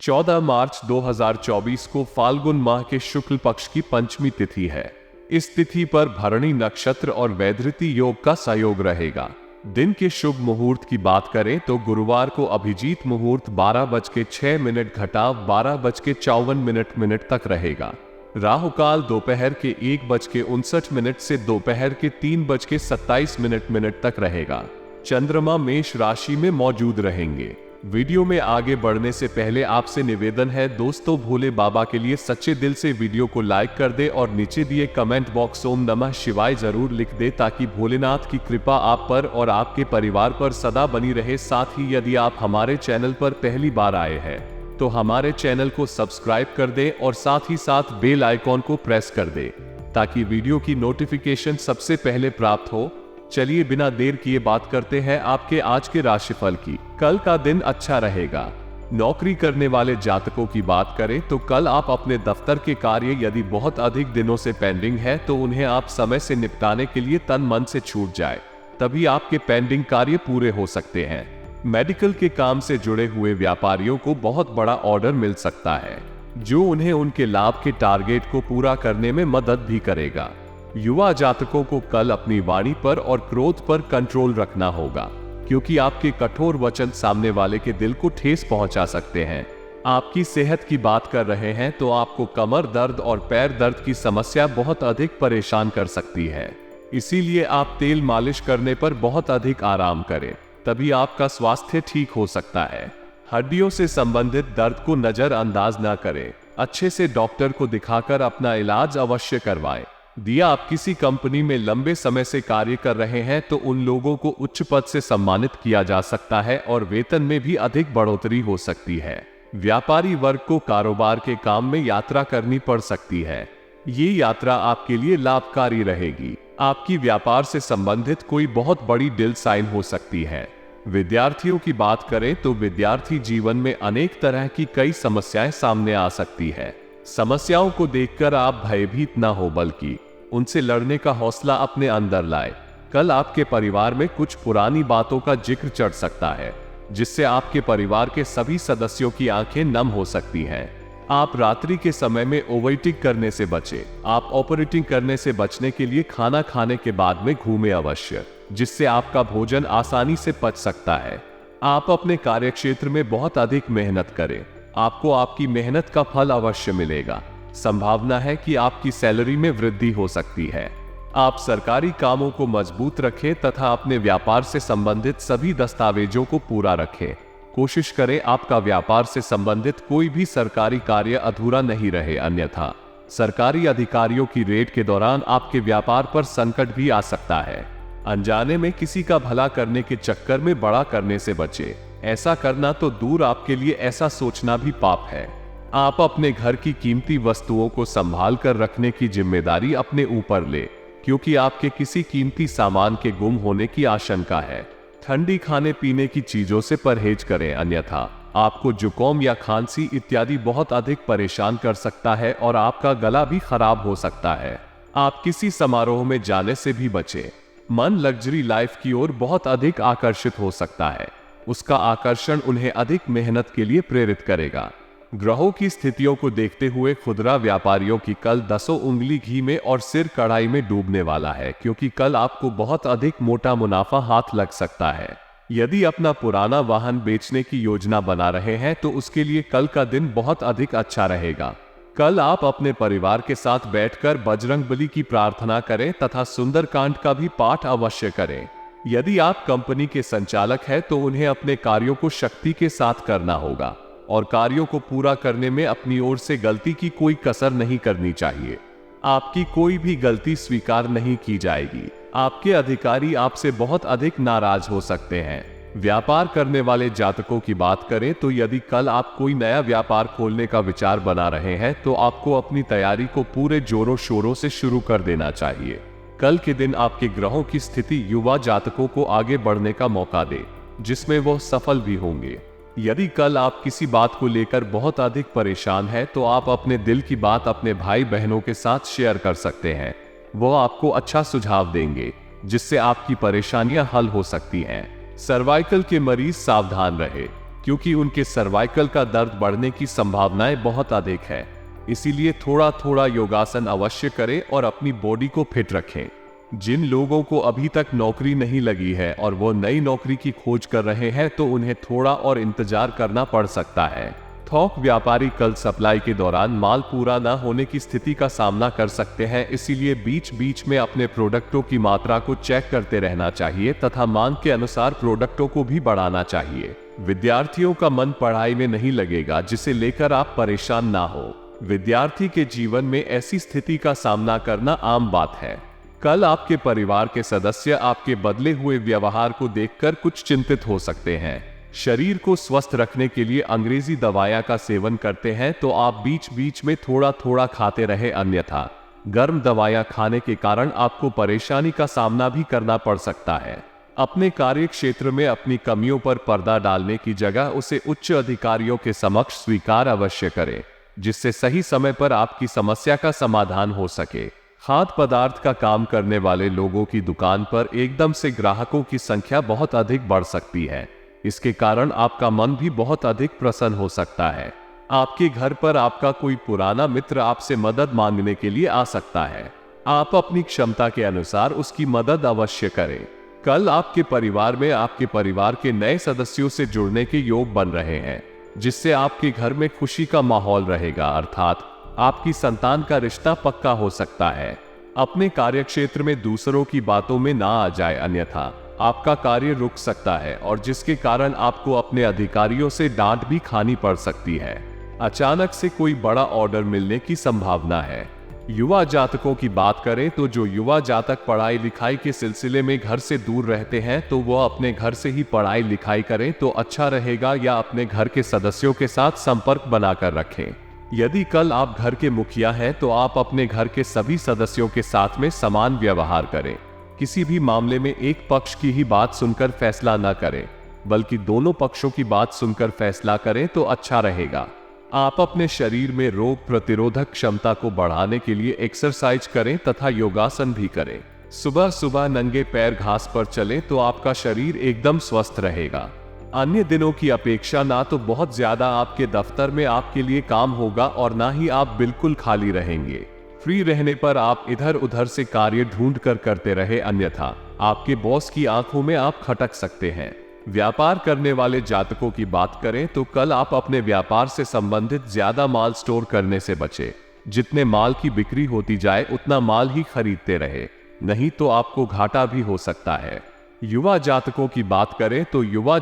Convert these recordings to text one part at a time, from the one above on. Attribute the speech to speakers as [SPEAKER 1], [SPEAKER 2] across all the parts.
[SPEAKER 1] 14 मार्च 2024 को फाल्गुन माह के शुक्ल पक्ष की पंचमी तिथि है। इस तिथि पर भरणी नक्षत्र और वैधृति योग का सहयोग रहेगा। दिन के शुभ मुहूर्त की बात करें तो गुरुवार को अभिजीत मुहूर्त 12:06 घटाव 12:54 तक रहेगा। राहु काल दोपहर के 1:59 से दोपहर के 3:27 तक रहेगा। चंद्रमा मेष राशि में मौजूद रहेंगे। वीडियो में आगे बढ़ने से पहले आपसे निवेदन है दोस्तों, भोले बाबा के लिए सच्चे दिल से वीडियो को लाइक कर दे और नीचे दिए कमेंट बॉक्स ओम नमः शिवाय जरूर लिख दे ताकि भोलेनाथ की कृपा आप पर और आपके परिवार पर सदा बनी रहे। साथ ही यदि आप हमारे चैनल पर पहली बार आए हैं तो हमारे चैनल को सब्सक्राइब कर दे और साथ ही साथ बेल आइकॉन को प्रेस कर दे ताकि वीडियो की नोटिफिकेशन सबसे पहले प्राप्त हो। चलिए बिना देर किए बात करते हैं आपके आज के राशिफल की। कल का दिन अच्छा रहेगा। नौकरी करने वाले जातकों की बात करें तो कल आप अपने दफ्तर के कार्य यदि बहुत अधिक दिनों से पेंडिंग है तो उन्हें आप समय से निपटाने के लिए तन मन से छूट जाए, तभी आपके पेंडिंग कार्य पूरे हो सकते हैं। मेडिकल के काम से जुड़े हुए व्यापारियों को बहुत बड़ा ऑर्डर मिल सकता है जो उन्हें उनके लाभ के टारगेट को पूरा करने में मदद भी करेगा। युवा जातकों को कल अपनी वाणी पर और क्रोध पर कंट्रोल रखना होगा क्योंकि आपके कठोर वचन सामने वाले के दिल को ठेस पहुंचा सकते हैं। आपकी सेहत की बात कर रहे हैं तो आपको कमर दर्द और पैर दर्द की समस्या बहुत अधिक परेशान कर सकती है, इसीलिए आप तेल मालिश करने पर बहुत अधिक आराम करें, तभी आपका स्वास्थ्य ठीक हो सकता है। हड्डियों से संबंधित दर्द को नजरअंदाज न करें, अच्छे से डॉक्टर को दिखाकर अपना इलाज अवश्य करवाएं। दिया आप किसी कंपनी में लंबे समय से कार्य कर रहे हैं तो उन लोगों को उच्च पद से सम्मानित किया जा सकता है और वेतन में भी अधिक बढ़ोतरी हो सकती है। व्यापारी वर्ग को कारोबार के काम में यात्रा करनी पड़ सकती है। ये यात्रा आपके लिए लाभकारी रहेगी। आपकी व्यापार से संबंधित कोई बहुत बड़ी डील साइन हो सकती है। विद्यार्थियों की बात करें तो विद्यार्थी जीवन में अनेक तरह की कई समस्याएं सामने आ सकती है। समस्याओं को देखकर आप भयभीत ना हो बल्कि उनसे लड़ने का हौसला अपने अंदर लाए। कल आपके परिवार में कुछ पुरानी बातों का जिक्र चढ़ सकता है जिससे आपके परिवार के सभी सदस्यों की आंखें नम हो सकती हैं। आप रात्रि के समय में ओवरईटिंग करने से बचें। आप ओवरईटिंग करने से बचने के लिए खाना खाने के बाद में घूमें अवश्य, जिससे आपका भोजन आसानी से पच सकता है। आप अपने कार्यक्षेत्र में बहुत अधिक मेहनत करें, आपको आपकी मेहनत का फल अवश्य मिलेगा। संभावना है कि आपकी सैलरी में वृद्धि हो सकती है। आप सरकारी कामों को मजबूत रखें तथा अपने व्यापार से संबंधित सभी दस्तावेजों को पूरा रखें। कोशिश करें आपका व्यापार से संबंधित कोई भी सरकारी कार्य अधूरा नहीं रहे, अन्यथा सरकारी अधिकारियों की रेड के दौरान आपके व्यापार पर संकट भी आ सकता है। अनजाने में किसी का भला करने के चक्कर में बड़ा करने से बचें। ऐसा करना तो दूर, आपके लिए ऐसा सोचना भी पाप है। आप अपने घर की कीमती वस्तुओं को संभाल कर रखने की जिम्मेदारी अपने ऊपर ले क्योंकि आपके किसी कीमती सामान के गुम होने की आशंका है। ठंडी खाने पीने की चीजों से परहेज करें, अन्यथा आपको जुकाम या खांसी इत्यादि बहुत अधिक परेशान कर सकता है और आपका गला भी खराब हो सकता है। आप किसी समारोह में जाने से भी बचें। मन लग्जरी लाइफ की ओर बहुत अधिक आकर्षित हो सकता है। उसका आकर्षण उन्हें अधिक मेहनत के लिए प्रेरित करेगा। ग्रहों की स्थितियों को देखते हुए खुदरा व्यापारियों की कल 10 उंगली घी में और सिर कढ़ाई में डूबने वाला है क्योंकि कल आपको बहुत अधिक मोटा मुनाफा हाथ लग सकता है। यदि अपना पुराना वाहन बेचने की योजना बना रहे हैं तो उसके लिए कल का दिन बहुत अधिक अच्छा रहेगा। कल आप अपने परिवार के साथ बैठकर बजरंगबली की प्रार्थना करें तथा सुंदरकांड का भी पाठ अवश्य करें। यदि आप कंपनी के संचालक हैं तो उन्हें अपने कार्यों को शक्ति के साथ करना होगा और कार्यों को पूरा करने में अपनी ओर से गलती की कोई कसर नहीं करनी चाहिए। आपकी कोई भी गलती स्वीकार नहीं की जाएगी। आपके अधिकारी आपसे बहुत अधिक नाराज हो सकते हैं। व्यापार करने वाले जातकों की बात करें तो यदि कल आप कोई नया व्यापार खोलने का विचार बना रहे हैं तो आपको अपनी तैयारी को पूरे जोरों शोरों से शुरू कर देना चाहिए। कल के दिन आपके ग्रहों की स्थिति युवा जातकों को आगे बढ़ने का मौका दे जिसमें वो सफल भी होंगे। यदि कल आप किसी बात को लेकर बहुत अधिक परेशान हैं तो आप अपने दिल की बात अपने भाई बहनों के साथ शेयर कर सकते हैं। वो आपको अच्छा सुझाव देंगे जिससे आपकी परेशानियां हल हो सकती हैं। सर्वाइकल के मरीज सावधान रहे। क्योंकि उनके सर्वाइकल का दर्द बढ़ने की संभावनाएं बहुत अधिक है। इसीलिए थोड़ा थोड़ा योगासन अवश्य करें और अपनी बॉडी को फिट रखें। जिन लोगों को अभी तक नौकरी नहीं लगी है और वो नई नौकरी की खोज कर रहे हैं तो उन्हें थोड़ा और इंतजार करना पड़ सकता है। थोक व्यापारी कल सप्लाई के दौरान माल पूरा न होने की स्थिति का सामना कर सकते हैं, इसीलिए बीच बीच में अपने प्रोडक्टों की मात्रा को चेक करते रहना चाहिए तथा मांग के अनुसार प्रोडक्टों को भी बढ़ाना चाहिए। विद्यार्थियों का मन पढ़ाई में नहीं लगेगा, जिसे लेकर आप परेशान ना हो। विद्यार्थी के जीवन में ऐसी स्थिति का सामना करना आम बात है। कल आपके परिवार के सदस्य आपके बदले हुए व्यवहार को देखकर कुछ चिंतित हो सकते हैं। शरीर को स्वस्थ रखने के लिए अंग्रेजी दवाइयां का सेवन करते हैं तो आप बीच बीच में थोड़ा थोड़ा खाते रहे, अन्यथा गर्म दवाइयां खाने के कारण आपको परेशानी का सामना भी करना पड़ सकता है। अपने कार्य क्षेत्र में अपनी कमियों पर पर्दा डालने की जगह उसे उच्च अधिकारियों के समक्ष स्वीकार अवश्य करें, जिससे सही समय पर आपकी समस्या का समाधान हो सके। खाद्य पदार्थ का काम करने वाले लोगों की दुकान पर एकदम से ग्राहकों की संख्या बहुत अधिक बढ़ सकती है। इसके कारण आपका मन भी बहुत अधिक प्रसन्न हो सकता है। आपके घर पर आपका कोई पुराना मित्र आपसे मदद मांगने के लिए आ सकता है। आप अपनी क्षमता के अनुसार उसकी मदद अवश्य करें। कल आपके परिवार में आपके परिवार के नए सदस्यों से जुड़ने के योग बन रहे हैं, जिससे आपके घर में खुशी का माहौल रहेगा, अर्थात आपकी संतान का रिश्ता पक्का हो सकता है। अपने कार्यक्षेत्र में दूसरों की बातों में ना आ जाए, अन्यथा आपका कार्य रुक सकता है और जिसके कारण आपको अपने अधिकारियों से डांट भी खानी पड़ सकती है। अचानक से कोई बड़ा ऑर्डर मिलने की संभावना है। युवा जातकों की बात करें तो जो युवा जातक पढ़ाई लिखाई के सिलसिले में घर से दूर रहते हैं तो वह अपने घर से ही पढ़ाई लिखाई करें तो अच्छा रहेगा, या अपने घर के सदस्यों के साथ संपर्क बनाकर रखें। यदि कल आप घर के मुखिया हैं तो आप अपने घर के सभी सदस्यों के साथ में समान व्यवहार करें। किसी भी मामले में एक पक्ष की ही बात सुनकर फैसला न करें, बल्कि दोनों पक्षों की बात सुनकर फैसला करें तो अच्छा रहेगा। आप अपने शरीर में रोग प्रतिरोधक क्षमता को बढ़ाने के लिए एक्सरसाइज करें तथा योगासन भी करें। सुबह सुबह नंगे पैर घास पर चलें तो आपका शरीर एकदम स्वस्थ रहेगा। अन्य दिनों की अपेक्षा ना तो बहुत ज्यादा आपके दफ्तर में आपके लिए काम होगा और ना ही आप बिल्कुल खाली रहेंगे। फ्री रहने पर आप इधर उधर से कार्य ढूंढ कर करते रहे, अन्यथा आपके बॉस की आंखों में आप खटक सकते हैं। व्यापार करने वाले जातकों की बात करें तो कल आप अपने व्यापार से संबंधित ज्यादा माल स्टोर करने से बचें। जितने माल की बिक्री होती जाए उतना माल ही खरीदते रहे, नहीं तो आपको घाटा भी हो सकता है। युवा जातकों की बात करें तो युवा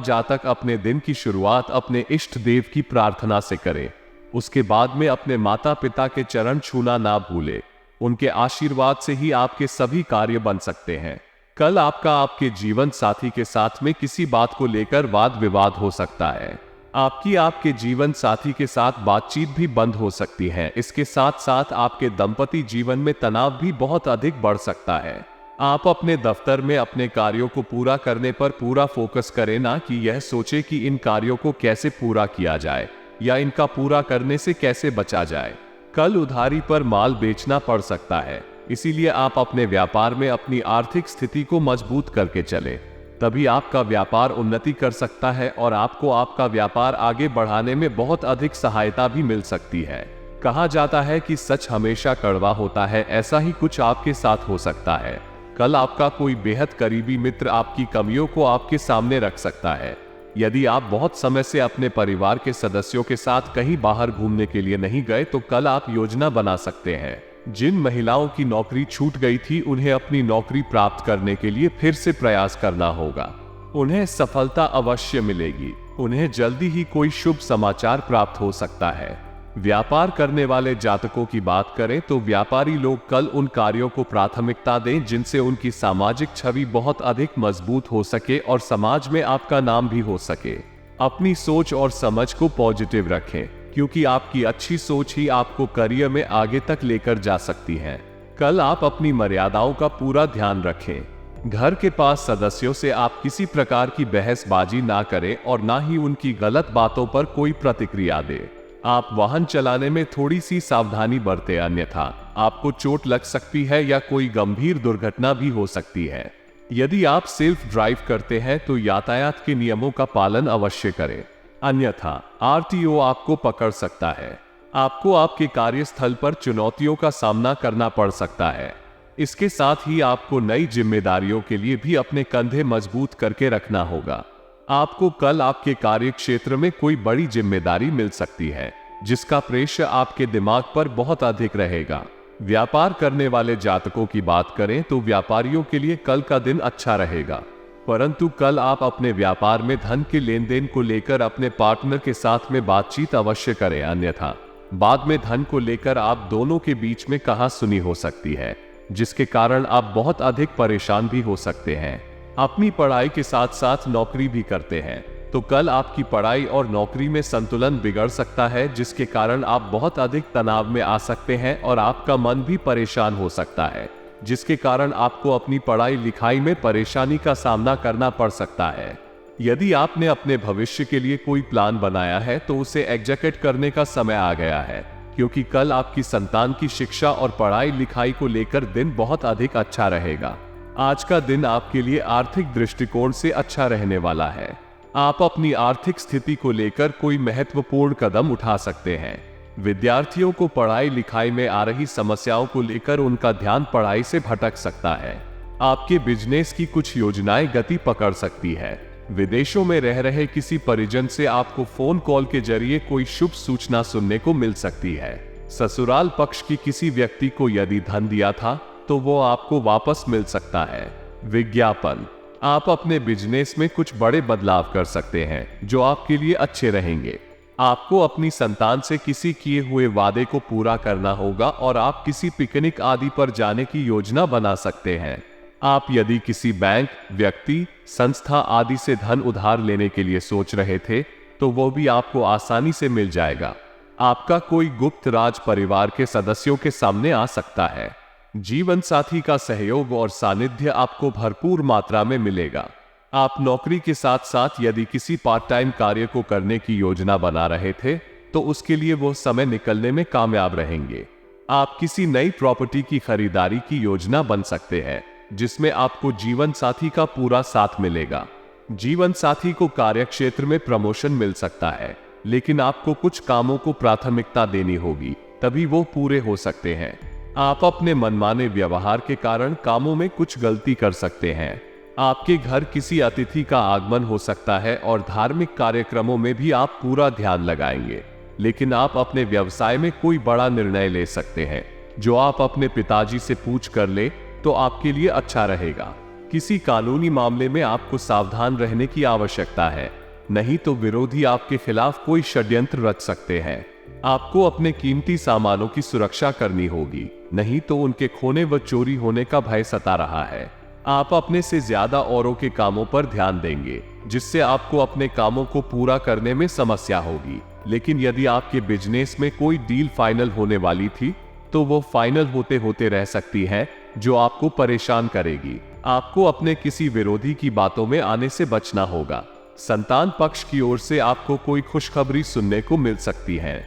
[SPEAKER 1] जातक अपने दिन की शुरुआत अपने इष्ट देव की प्रार्थना से करें। उसके बाद में अपने माता पिता के चरण छूना ना भूले। उनके आशीर्वाद से ही आपके सभी कार्य बन सकते हैं। कल आपका आपके जीवन साथी के साथ में किसी बात को लेकर वाद विवाद हो सकता है। आपकी आपके जीवन साथी के साथ बातचीत भी बंद हो सकती है। इसके साथ साथ आपके दंपति जीवन में तनाव भी बहुत अधिक बढ़ सकता है। आप अपने दफ्तर में अपने कार्यों को पूरा करने पर पूरा फोकस करें, ना कि यह सोचे कि इन कार्यों को कैसे पूरा किया जाए या इनका पूरा करने से कैसे बचा जाए। कल उधारी पर माल बेचना पड़ सकता है, इसीलिए आप अपने व्यापार में अपनी आर्थिक स्थिति को मजबूत करके चलें, तभी आपका व्यापार उन्नति कर सकता है और आपको आपका व्यापार आगे बढ़ाने में बहुत अधिक सहायता भी मिल सकती है। कहा जाता है कि सच हमेशा कड़वा होता है, ऐसा ही कुछ आपके साथ हो सकता है। कल आपका कोई बेहद करीबी मित्र आपकी कमियों को आपके सामने रख सकता है। यदि आप बहुत समय से अपने परिवार के सदस्यों के साथ कहीं बाहर घूमने के लिए नहीं गए तो कल आप योजना बना सकते हैं। जिन महिलाओं की नौकरी छूट गई थी उन्हें अपनी नौकरी प्राप्त करने के लिए फिर से प्रयास करना होगा। उन्हें सफलता अवश्य मिलेगी। उन्हें जल्दी ही कोई शुभ समाचार प्राप्त हो सकता है। व्यापार करने वाले जातकों की बात करें तो व्यापारी लोग कल उन कार्यों को प्राथमिकता दें जिनसे उनकी सामाजिक छवि बहुत अधिक मजबूत हो सके और समाज में आपका नाम भी हो सके। अपनी सोच और समझ को पॉजिटिव रखें, क्योंकि आपकी अच्छी सोच ही आपको करियर में आगे तक लेकर जा सकती है। कल आप अपनी मर्यादाओं का पूरा ध्यान रखें। घर के पास सदस्यों से आप किसी प्रकार की बहसबाजी ना करें और ना ही उनकी गलत बातों पर कोई प्रतिक्रिया दें। आप वाहन चलाने में थोड़ी सी सावधानी बरतें, अन्यथा आपको चोट लग सकती है या कोई गंभीर दुर्घटना भी हो सकती है। यदि आप सेल्फ ड्राइव करते हैं तो यातायात के नियमों का पालन अवश्य करें, अन्यथा आरटीओ आपको पकड़ सकता है। आपको आपके कार्यस्थल पर चुनौतियों का सामना करना पड़ सकता है। इसके साथ ही आपको नई जिम्मेदारियों के लिए भी अपने कंधे मजबूत करके रखना होगा। आपको कल आपके कार्य क्षेत्र में कोई बड़ी जिम्मेदारी मिल सकती है, जिसका प्रेशर आपके दिमाग पर बहुत अधिक रहेगा। व्यापार करने वाले जातकों की बात करें तो व्यापारियों के लिए कल का दिन अच्छा रहेगा, परंतु कल आप अपने व्यापार में धन के लेन देन को लेकर अपने पार्टनर के साथ में बातचीत अवश्य करें, अन्यथा बाद में धन को लेकर आप दोनों के बीच में कहासुनी हो सकती है, जिसके कारण आप बहुत अधिक परेशान भी हो सकते हैं। अपनी पढ़ाई के साथ साथ नौकरी भी करते हैं तो कल आपकी पढ़ाई और नौकरी में संतुलन बिगड़ सकता है, जिसके कारण आप बहुत अधिक तनाव में आ सकते हैं और आपका मन भी परेशान हो सकता है, जिसके कारण आपको अपनी पढ़ाई लिखाई में परेशानी का सामना करना पड़ सकता है। यदि आपने अपने भविष्य के लिए कोई प्लान बनाया है तो उसे एग्जीक्यूट करने का समय आ गया है, क्योंकि कल आपकी संतान की शिक्षा और पढ़ाई लिखाई को लेकर दिन बहुत अधिक अच्छा रहेगा। आज का दिन आपके लिए आर्थिक दृष्टिकोण से अच्छा रहने वाला है। आप अपनी आर्थिक स्थिति को लेकर कोई महत्वपूर्ण कदम उठा सकते हैं। विद्यार्थियों को पढ़ाई लिखाई में आ रही समस्याओं को लेकर उनका ध्यान पढ़ाई से भटक सकता है। आपके बिजनेस की कुछ योजनाएं गति पकड़ सकती है। विदेशों में रह रहे किसी परिजन से आपको फोन कॉल के जरिए कोई शुभ सूचना सुनने को मिल सकती है। ससुराल पक्ष की किसी व्यक्ति को यदि धन दिया था तो वो आपको वापस मिल सकता है। विज्ञापन, आप अपने बिजनेस में कुछ बड़े बदलाव कर सकते हैं जो आपके लिए अच्छे रहेंगे। आपको अपनी संतान से किसी किए हुए वादे को पूरा करना होगा और आप किसी पिकनिक आदि पर जाने की योजना बना सकते हैं। आप यदि किसी बैंक, व्यक्ति, संस्था आदि से धन उधार लेने के लिए सोच रहे थे तो वो भी आपको आसानी से मिल जाएगा। आपका कोई गुप्त राज परिवार के सदस्यों के सामने आ सकता है। जीवन साथी का सहयोग और सानिध्य आपको भरपूर मात्रा में मिलेगा। आप नौकरी के साथ साथ यदि किसी पार्ट टाइम कार्य को करने की योजना बना रहे थे तो उसके लिए वो समय निकलने में कामयाब रहेंगे। आप किसी नई प्रॉपर्टी की खरीदारी की योजना बन सकते हैं, जिसमें आपको जीवन साथी का पूरा साथ मिलेगा। जीवन साथी को कार्य क्षेत्र में प्रमोशन मिल सकता है, लेकिन आपको कुछ कामों को प्राथमिकता देनी होगी, तभी वो पूरे हो सकते हैं। आप अपने मनमाने व्यवहार के कारण कामों में कुछ गलती कर सकते हैं। आपके घर किसी अतिथि का आगमन हो सकता है और धार्मिक कार्यक्रमों में भी आप पूरा ध्यान लगाएंगे, लेकिन आप अपने व्यवसाय में कोई बड़ा निर्णय ले सकते हैं जो आप अपने पिताजी से पूछ कर ले तो आपके लिए अच्छा रहेगा। किसी कानूनी मामले में आपको सावधान रहने की आवश्यकता है, नहीं तो विरोधी आपके खिलाफ कोई षड्यंत्र रच सकते हैं। आपको अपने कीमती सामानों की सुरक्षा करनी होगी, नहीं तो उनके खोने व चोरी होने का भय सता रहा है। आप अपने से ज्यादा औरों के कामों पर ध्यान देंगे, जिससे आपको अपने कामों को पूरा करने में समस्या होगी। लेकिन यदि आपके बिजनेस में कोई डील फाइनल होने वाली थी तो वो फाइनल होते होते रह सकती है, जो आपको परेशान करेगी। आपको अपने किसी विरोधी की बातों में आने से बचना होगा। संतान पक्ष की ओर से आपको कोई खुशखबरी सुनने को मिल सकती है।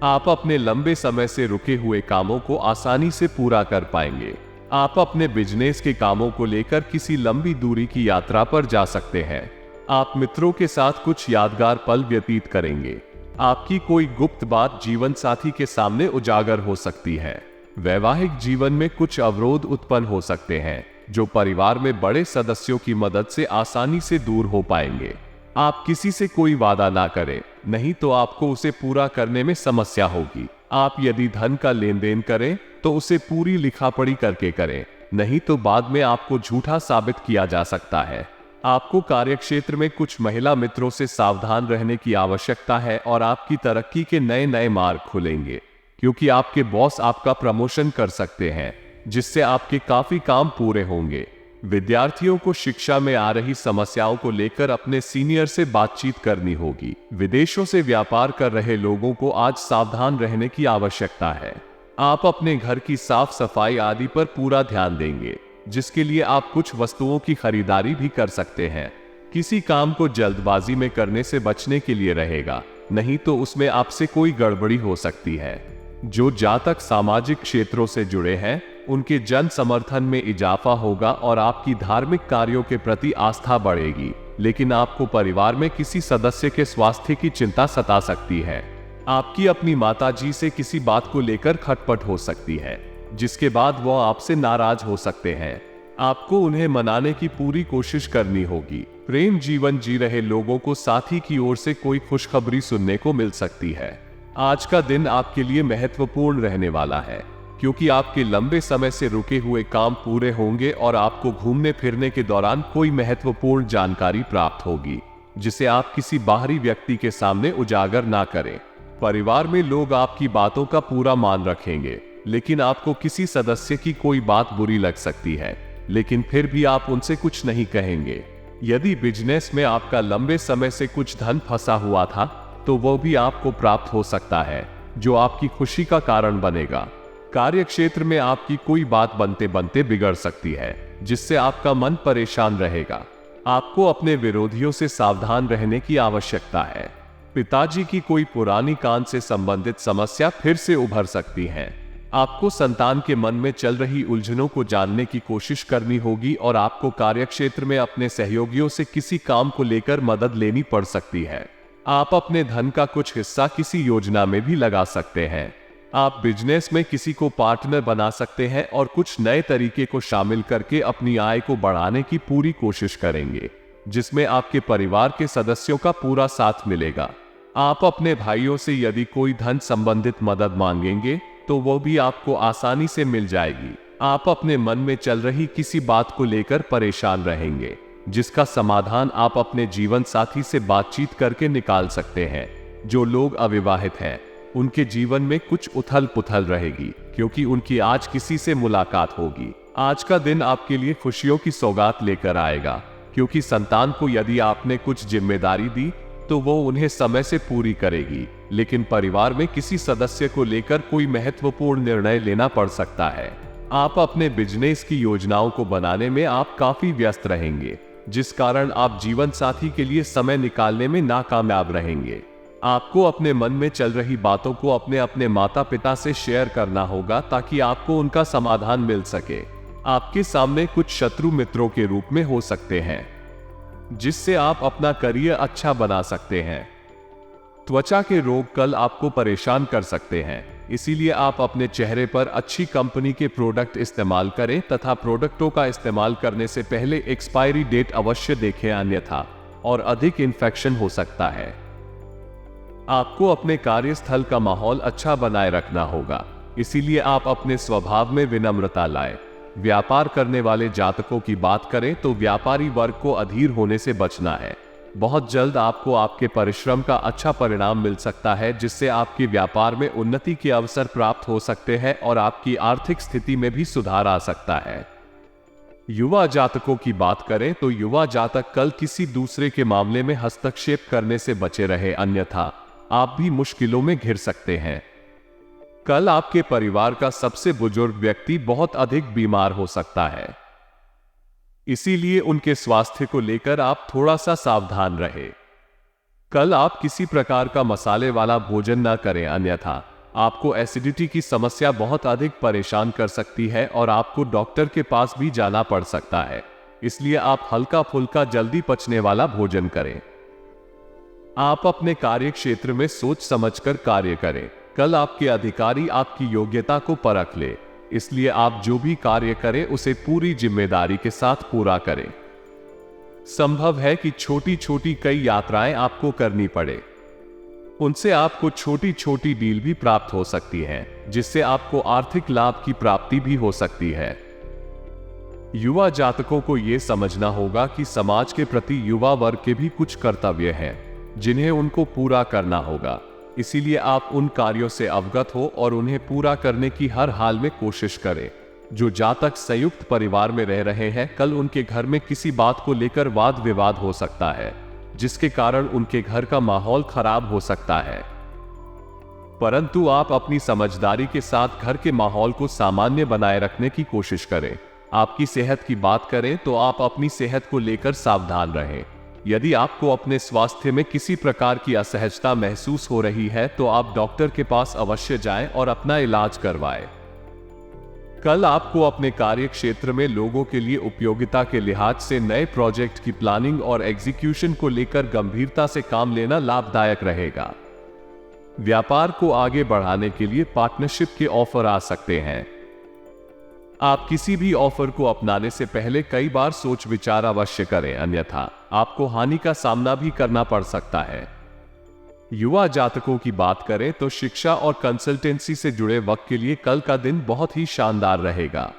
[SPEAKER 1] आप अपने लंबे समय से रुके हुए कामों को आसानी से पूरा कर पाएंगे। आप अपने बिजनेस के कामों को लेकर किसी लंबी दूरी की यात्रा पर जा सकते हैं। आप मित्रों के साथ कुछ यादगार पल व्यतीत करेंगे। आपकी कोई गुप्त बात जीवन साथी के सामने उजागर हो सकती है। वैवाहिक जीवन में कुछ अवरोध उत्पन्न हो सकते हैं, जो परिवार में बड़े सदस्यों की मदद से आसानी से दूर हो पाएंगे। आप किसी से कोई वादा ना करें, नहीं तो आपको उसे पूरा करने में समस्या होगी। आप यदि धन का लेन देन करें तो उसे पूरी लिखा पढ़ी करके करें, नहीं तो बाद में आपको झूठा साबित किया जा सकता है। आपको कार्यक्षेत्र में कुछ महिला मित्रों से सावधान रहने की आवश्यकता है और आपकी तरक्की के नए नए मार्ग खुलेंगे, क्योंकि आपके बॉस आपका प्रमोशन कर सकते हैं, जिससे आपके काफी काम पूरे होंगे। विद्यार्थियों को शिक्षा में आ रही समस्याओं को लेकर अपने सीनियर से बातचीत करनी होगी। विदेशों से व्यापार कर रहे लोगों को आज सावधान रहने की आवश्यकता है। आप अपने घर की साफ सफाई आदि पर पूरा ध्यान देंगे, जिसके लिए आप कुछ वस्तुओं की खरीदारी भी कर सकते हैं। किसी काम को जल्दबाजी में करने से बचने के लिए रहेगा, नहीं तो उसमें आपसे कोई गड़बड़ी हो सकती है। जो जातक सामाजिक क्षेत्रों से जुड़े हैं उनके जन समर्थन में इजाफा होगा और आपकी धार्मिक कार्यों के प्रति आस्था बढ़ेगी। लेकिन आपको परिवार में किसी सदस्य के स्वास्थ्य की चिंता सता सकती है। आपकी अपनी माताजी से किसी बात को लेकर खटपट हो सकती है, जिसके बाद वो आपसे नाराज हो सकते हैं। आपको उन्हें मनाने की पूरी कोशिश करनी होगी। प्रेम जीवन जी रहे लोगों को साथी की ओर से कोई खुशखबरी सुनने को मिल सकती है। आज का दिन आपके लिए महत्वपूर्ण रहने वाला है, क्योंकि आपके लंबे समय से रुके हुए काम पूरे होंगे और आपको घूमने फिरने के दौरान कोई महत्वपूर्ण जानकारी प्राप्त होगी, जिसे आप किसी बाहरी व्यक्ति के सामने उजागर ना करें। परिवार में लोग आपकी बातों का पूरा मान रखेंगे, लेकिन आपको किसी सदस्य की कोई बात बुरी लग सकती है, लेकिन फिर भी आप उनसे कुछ नहीं कहेंगे। यदि बिजनेस में आपका लंबे समय से कुछ धन फंसा हुआ था, तो वो भी आपको प्राप्त हो सकता है, जो आपकी खुशी का कारण बनेगा। कार्य क्षेत्र में आपकी कोई बात बनते बनते बिगड़ सकती है, जिससे आपका मन परेशान रहेगा। आपको अपने विरोधियों से सावधान रहने की आवश्यकता है। पिताजी की कोई पुरानी कान से संबंधित समस्या फिर से उभर सकती है। आपको संतान के मन में चल रही उलझनों को जानने की कोशिश करनी होगी और आपको कार्यक्षेत्र में अपने सहयोगियों से किसी काम को लेकर मदद लेनी पड़ सकती है। आप अपने धन का कुछ हिस्सा किसी योजना में भी लगा सकते हैं। आप बिजनेस में किसी को पार्टनर बना सकते हैं और कुछ नए तरीके को शामिल करके अपनी आय को बढ़ाने की पूरी कोशिश करेंगे, जिसमें आपके परिवार के सदस्यों का पूरा साथ मिलेगा। आप अपने भाइयों से यदि कोई धन संबंधित मदद मांगेंगे, तो वो भी आपको आसानी से मिल जाएगी। आप अपने मन में चल रही किसी बात को लेकर परेशान रहेंगे, जिसका समाधान आप अपने जीवन साथी से बातचीत करके निकाल सकते हैं। जो लोग अविवाहित हैं, उनके जीवन में कुछ उथल पुथल रहेगी, क्योंकि उनकी आज किसी से मुलाकात होगी। आज का दिन आपके लिए खुशियों की सौगात लेकर आएगा, क्योंकि संतान को यदि आपने कुछ जिम्मेदारी दी, तो वो उन्हें समय से पूरी करेगी। लेकिन परिवार में किसी सदस्य को लेकर कोई महत्वपूर्ण निर्णय लेना पड़ सकता है। आप अपने बिजनेस की योजनाओं को बनाने में आप काफी व्यस्त रहेंगे, जिस कारण आप जीवन साथी के लिए समय निकालने में नाकामयाब रहेंगे। आपको अपने मन में चल रही बातों को अपने माता पिता से शेयर करना होगा, ताकि आपको उनका समाधान मिल सके। आपके सामने कुछ शत्रु मित्रों के रूप में हो सकते हैं, जिससे आप अपना करियर अच्छा बना सकते हैं। त्वचा के रोग कल आपको परेशान कर सकते हैं, इसीलिए आप अपने चेहरे पर अच्छी कंपनी के प्रोडक्ट इस्तेमाल करें तथा प्रोडक्टों का इस्तेमाल करने से पहले एक्सपायरी डेट अवश्य देखें, अन्यथा और अधिक इन्फेक्शन हो सकता है। आपको अपने कार्यस्थल का माहौल अच्छा बनाए रखना होगा, इसीलिए आप अपने स्वभाव में विनम्रता लाएं। व्यापार करने वाले जातकों की बात करें तो व्यापारी वर्ग को अधीर होने से बचना है। बहुत जल्द आपको आपके परिश्रम का अच्छा परिणाम मिल सकता है, जिससे आपके व्यापार में उन्नति के अवसर प्राप्त हो सकते हैं और आपकी आर्थिक स्थिति में भी सुधार आ सकता है। युवा जातकों की बात करें तो युवा जातक कल किसी दूसरे के मामले में हस्तक्षेप करने से बचे रहे, अन्यथा आप भी मुश्किलों में घिर सकते हैं। कल आपके परिवार का सबसे बुजुर्ग व्यक्ति बहुत अधिक बीमार हो सकता है, इसीलिए उनके स्वास्थ्य को लेकर आप थोड़ा सा सावधान रहें। कल आप किसी प्रकार का मसाले वाला भोजन न करें, अन्यथा आपको एसिडिटी की समस्या बहुत अधिक परेशान कर सकती है और आपको डॉक्टर के पास भी जाना पड़ सकता है। इसलिए आप हल्का फुल्का जल्दी पचने वाला भोजन करें। आप अपने कार्य क्षेत्र में सोच समझकर कार्य करें। कल आपके अधिकारी आपकी योग्यता को परख ले, इसलिए आप जो भी कार्य करें उसे पूरी जिम्मेदारी के साथ पूरा करें। संभव है कि छोटी छोटी कई यात्राएं आपको करनी पड़े, उनसे आपको छोटी छोटी डील भी प्राप्त हो सकती हैं, जिससे आपको आर्थिक लाभ की प्राप्ति भी हो सकती है। युवा जातकों को यह समझना होगा कि समाज के प्रति युवा वर्ग के भी कुछ कर्तव्य हैं, जिन्हें उनको पूरा करना होगा। इसीलिए आप उन कार्यों से अवगत हो और उन्हें पूरा करने की हर हाल में कोशिश करें। जो जातक संयुक्त परिवार में रह रहे हैं, कल उनके घर में किसी बात को लेकर वाद विवाद हो सकता है, जिसके कारण उनके घर का माहौल खराब हो सकता है। परंतु आप अपनी समझदारी के साथ घर के माहौल को सामान्य बनाए रखने की कोशिश करें। आपकी सेहत की बात करें तो आप अपनी सेहत को लेकर सावधान रहें। यदि आपको अपने स्वास्थ्य में किसी प्रकार की असहजता महसूस हो रही है, तो आप डॉक्टर के पास अवश्य जाएं और अपना इलाज करवाएं। कल आपको अपने कार्य क्षेत्र में लोगों के लिए उपयोगिता के लिहाज से नए प्रोजेक्ट की प्लानिंग और एग्जीक्यूशन को लेकर गंभीरता से काम लेना लाभदायक रहेगा। व्यापार को आगे बढ़ाने के लिए पार्टनरशिप के ऑफर आ सकते हैं। आप किसी भी ऑफर को अपनाने से पहले कई बार सोच विचार अवश्य करें, अन्यथा आपको हानि का सामना भी करना पड़ सकता है। युवा जातकों की बात करें तो शिक्षा और कंसल्टेंसी से जुड़े वक्त के लिए कल का दिन बहुत ही शानदार रहेगा।